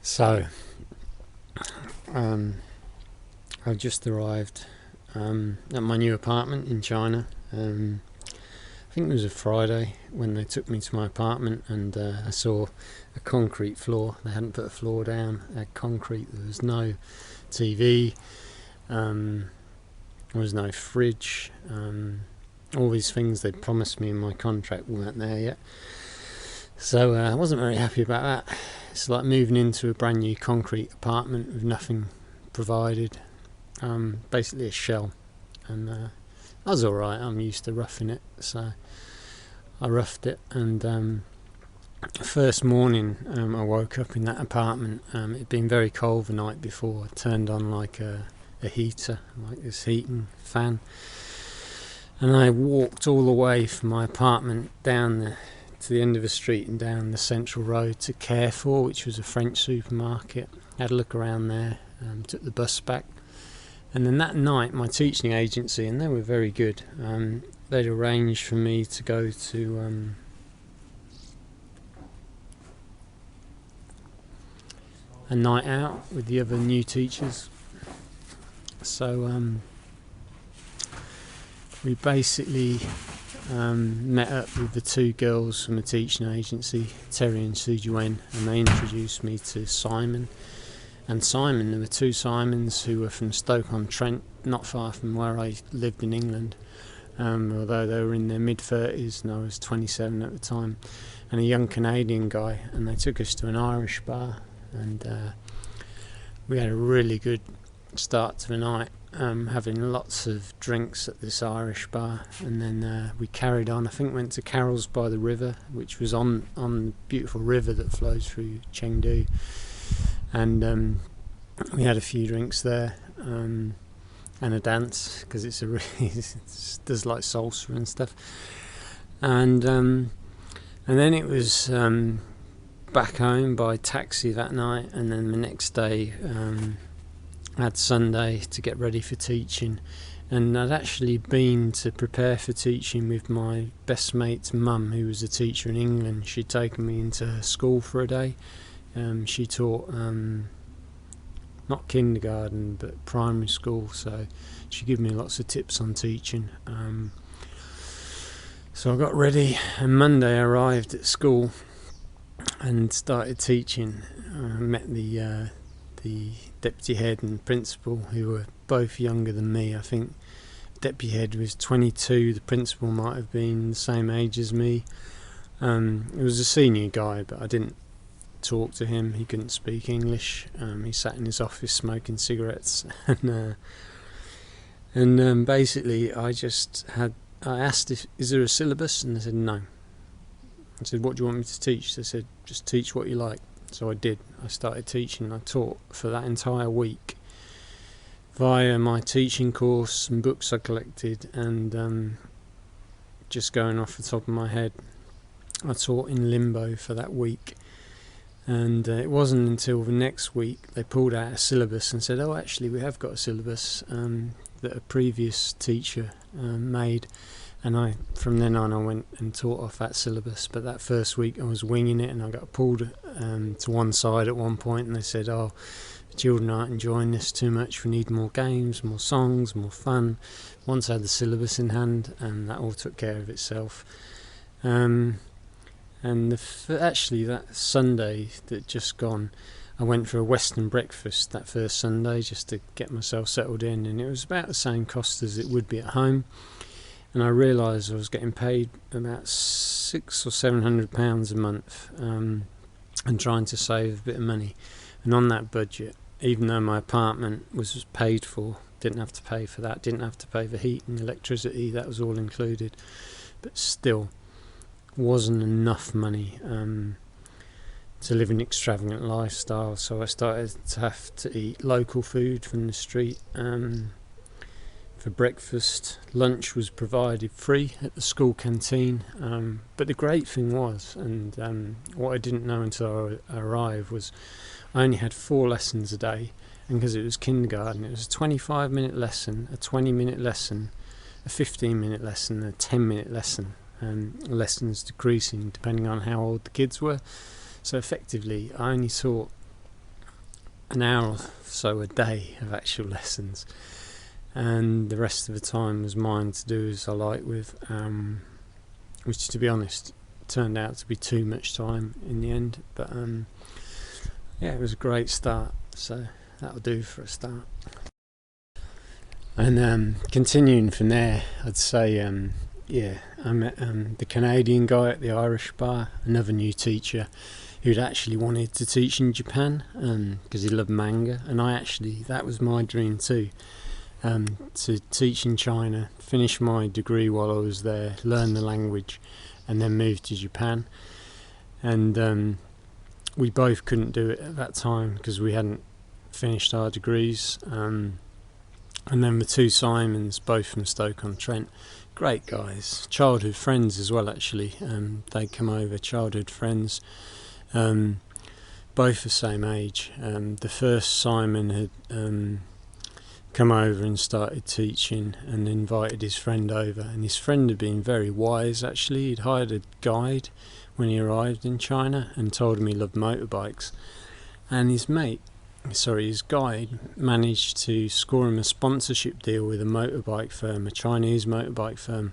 So, I've just arrived at my new apartment in China. I think it was a Friday when they took me to my apartment, and I saw a concrete floor. They hadn't put a floor down, they had concrete. There was no TV, there was no fridge. All these things they'd promised me in my contract weren't there yet. So I wasn't very happy about that. It's like moving into a brand new concrete apartment with nothing provided, basically a shell. And I was alright, I'm used to roughing it, so I roughed it. And first morning I woke up in that apartment. It'd been very cold the night before. I turned on like a heater, like this heating fan, and I walked all the way from my apartment down to the end of the street and down the central road to Carrefour, which was a French supermarket. Had a look around there, took the bus back, and then that night my teaching agency, and they were very good, they'd arranged for me to go to a night out with the other new teachers. So we basically met up with the two girls from the teaching agency, Terri and Sue Liu, and they introduced me to Simon and Simon. There were two Simons who were from Stoke-on-Trent, not far from where I lived in England, although they were in their mid-30s and I was 27 at the time, and a young Canadian guy, and they took us to an Irish bar, and we had a really good start to the night, having lots of drinks at this Irish bar, and then we carried on. I think went to Carol's by the river, which was on the beautiful river that flows through Chengdu, and we had a few drinks there, and a dance, because it's a really does like salsa and stuff, and then it was back home by taxi that night, and then the next day I had Sunday to get ready for teaching. And I'd actually been to prepare for teaching with my best mate's mum, who was a teacher in England. She'd taken me into school for a day. She taught not kindergarten but primary school, so she gave me lots of tips on teaching. So I got ready, and Monday I arrived at school and started teaching. I met the deputy head and principal, who were both younger than me. I think deputy head was 22, the principal might have been the same age as me. It was a senior guy, but I didn't talk to him. He couldn't speak English. He sat in his office smoking cigarettes, and basically I asked is there a syllabus, and they said no. I said, what do you want me to teach? They said, just teach what you like. So I did. I started teaching. I taught for that entire week via my teaching course and books I collected, and just going off the top of my head, I taught in limbo for that week. And it wasn't until the next week they pulled out a syllabus and said, oh, actually we have got a syllabus that a previous teacher made. And from then on I went and taught off that syllabus. But that first week I was winging it, and I got pulled to one side at one point, and they said, oh, the children aren't enjoying this too much, we need more games, more songs, more fun. Once I had the syllabus in hand, and that all took care of itself. And actually that Sunday that just gone, I went for a Western breakfast that first Sunday just to get myself settled in, and it was about the same cost as it would be at home. And I realised I was getting paid about £600 or £700 a month, and trying to save a bit of money. And on that budget, even though my apartment was paid for, didn't have to pay for that, didn't have to pay for heat and electricity, that was all included, but still wasn't enough money to live an extravagant lifestyle. So I started to have to eat local food from the street. For breakfast, lunch was provided free at the school canteen, but the great thing was, and what I didn't know until I arrived, was I only had 4 lessons a day, and because it was kindergarten, it was a 25-minute lesson, a 20-minute lesson, a 15-minute lesson, a 10-minute lesson, lessons decreasing depending on how old the kids were. So effectively I only taught an hour or so a day of actual lessons, and the rest of the time was mine to do as I like with, which, to be honest, turned out to be too much time in the end. But yeah, it was a great start, so that'll do for a start. And continuing from there, I'd say yeah, I met the Canadian guy at the Irish bar, another new teacher who'd actually wanted to teach in Japan because he loved manga, and that was my dream too, to teach in China, finish my degree while I was there, learn the language, and then move to Japan. And we both couldn't do it at that time because we hadn't finished our degrees. And then the two Simons, both from Stoke-on-Trent, great guys, childhood friends as well actually. They'd come over, childhood friends, both the same age. The first Simon had come over and started teaching and invited his friend over, and his friend had been very wise actually. He'd hired a guide when he arrived in China and told him he loved motorbikes, and his guide managed to score him a sponsorship deal with a motorbike firm, a Chinese motorbike firm,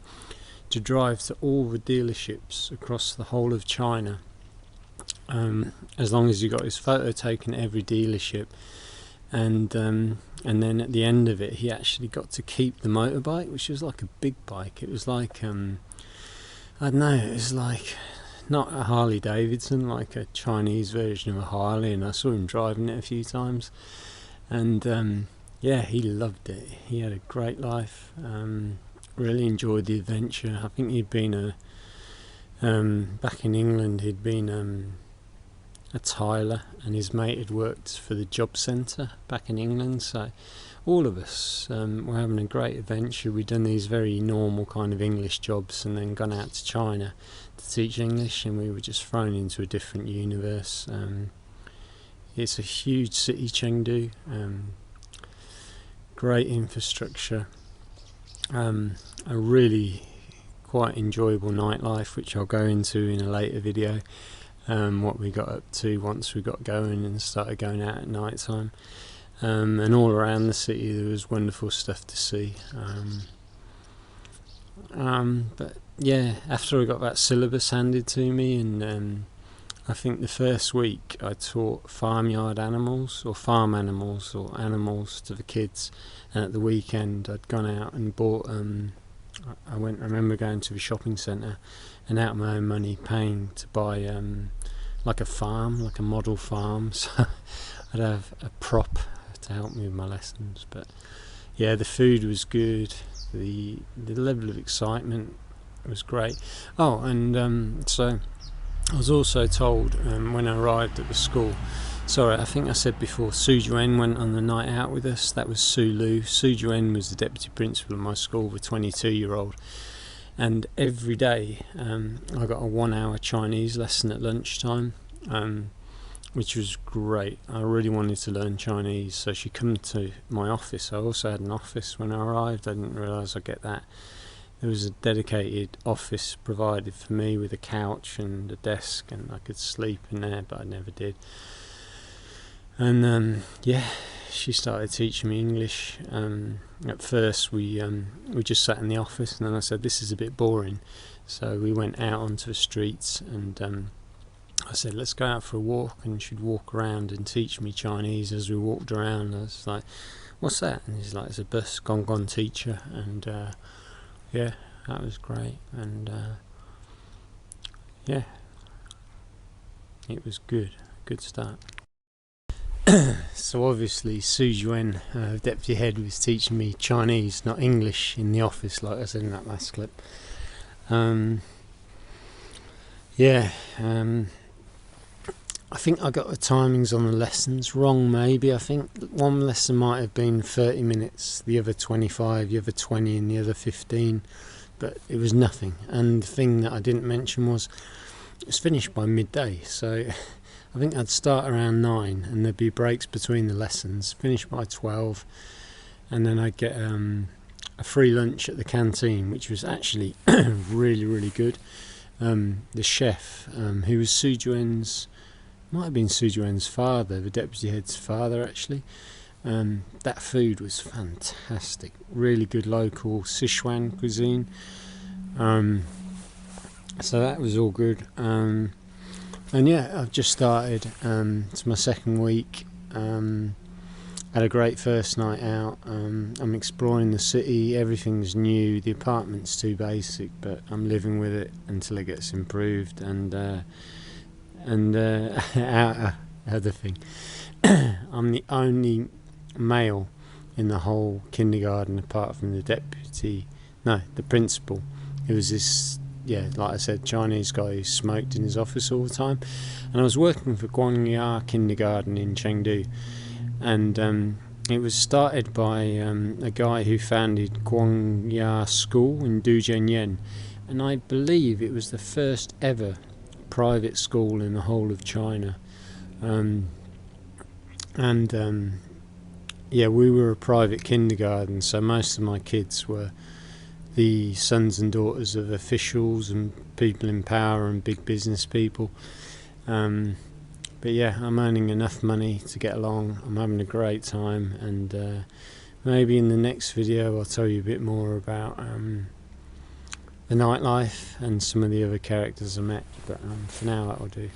to drive to all the dealerships across the whole of China, as long as he got his photo taken at every dealership. And then at the end of it, he actually got to keep the motorbike, which was like a big bike. It was like, I don't know, it was like not a Harley Davidson, like a Chinese version of a Harley, and I saw him driving it a few times, and yeah, he loved it. He had a great life, really enjoyed the adventure. I think he'd been back in England, he'd been a tiler, and his mate had worked for the job centre back in England, so all of us were having a great adventure. We'd done these very normal kind of English jobs and then gone out to China to teach English, and we were just thrown into a different universe. It's a huge city, Chengdu, great infrastructure, a really quite enjoyable nightlife, which I'll go into in a later video, what we got up to once we got going and started going out at night time. And all around the city there was wonderful stuff to see. But yeah, after I got that syllabus handed to me, and I think the first week I taught farmyard animals, or farm animals, or animals to the kids, and at the weekend I'd gone out and bought, I remember going to the shopping centre and out of my own money paying to buy like a farm, like a model farm, so I'd have a prop to help me with my lessons. But yeah, the food was good, the level of excitement was great. Oh, and so I was also told when I arrived at the school, sorry, I think I said before, Sue Liu went on the night out with us. That was Sue Liu. Sue Liu was the deputy principal of my school, the 22-year-old. And every day I got a 1 hour Chinese lesson at lunchtime, which was great. I really wanted to learn Chinese, so she came to my office. I also had an office when I arrived. I didn't realise I'd get that. There was a dedicated office provided for me with a couch and a desk, and I could sleep in there, but I never did. And yeah, she started teaching me English. At first we just sat in the office, and then I said, this is a bit boring, so we went out onto the streets, and I said, let's go out for a walk, and she'd walk around and teach me Chinese. As we walked around, I was like, what's that? And he's like, it's a bus, gong teacher. And yeah, that was great. And yeah, it was good start. So obviously Sue Liu, deputy head, was teaching me Chinese, not English, in the office, like I said in that last clip. Yeah, I think I got the timings on the lessons wrong, maybe. I think one lesson might have been 30 minutes, the other 25, the other 20 and the other 15, but it was nothing. And the thing that I didn't mention was it was finished by midday, so I think I'd start around 9 and there'd be breaks between the lessons, finish by 12, and then I'd get a free lunch at the canteen, which was actually really good. The chef, who was Sue Liu's might have been Sue Liu's father, the deputy head's father actually. That food was fantastic, really good local Sichuan cuisine. So that was all good. And yeah, I've just started. It's my second week. Had a great first night out. I'm exploring the city. Everything's new. The apartment's too basic, but I'm living with it until it gets improved. And other thing, I'm the only male in the whole kindergarten apart from the principal, who was this, like I said, Chinese guy who smoked in his office all the time. And I was working for Guangya Kindergarten in Chengdu, and it was started by a guy who founded Guangya School in Dujianyan, and I believe it was the first ever private school in the whole of China. We were a private kindergarten, so most of my kids were the sons and daughters of officials and people in power and big business people. But yeah, I'm earning enough money to get along. I'm having a great time, and maybe in the next video I'll tell you a bit more about the nightlife and some of the other characters I met. But for now, that'll do.